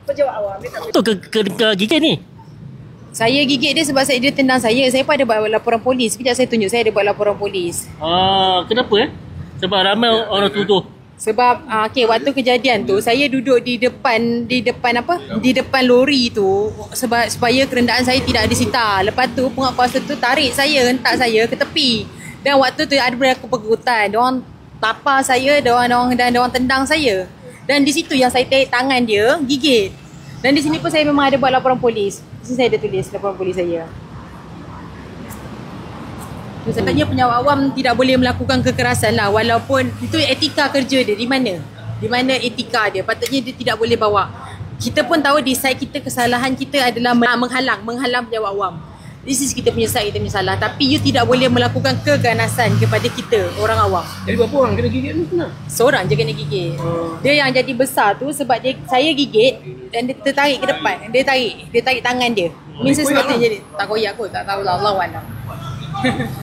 Pejabat awam dia tak boleh. Tu ke gigit ni? Saya gigit dia sebab dia tendang saya. Saya pun ada buat laporan polis. Sekejap saya tunjuk, saya ada buat laporan polis. Kenapa Sebab ramai orang tuduh. Sebab waktu kejadian tu saya duduk di depan lori tu sebab supaya kerendaan saya tidak disita. Lepas tu penguat kuasa tu tarik saya, hentak saya ke tepi. Dan waktu tu ada berlaku pergulutan. Diorang tapar saya, diorang tendang saya. Dan di situ yang saya tarik tangan dia, gigit. Dan di sini pun saya memang ada buat laporan polis. Di sini saya ada tulis laporan polis saya. Sebenarnya pejabat awam tidak boleh melakukan kekerasan lah, walaupun itu etika kerja dia. Di mana etika dia, patutnya dia tidak boleh bawa. Kita pun tahu di side kita kesalahan kita adalah menghalang pejabat awam. This is kita punya side, kita punya salah. Tapi you tidak boleh melakukan keganasan kepada kita, orang awam. Jadi berapa orang kena gigit ni sebenarnya? Seorang je kena gigit. Dia yang jadi besar tu sebab saya gigit dan dia tertarik ke depan. Dia tarik tangan dia. Means sebab dia jadi tak koyak kot, tak tahulah, Allah alam.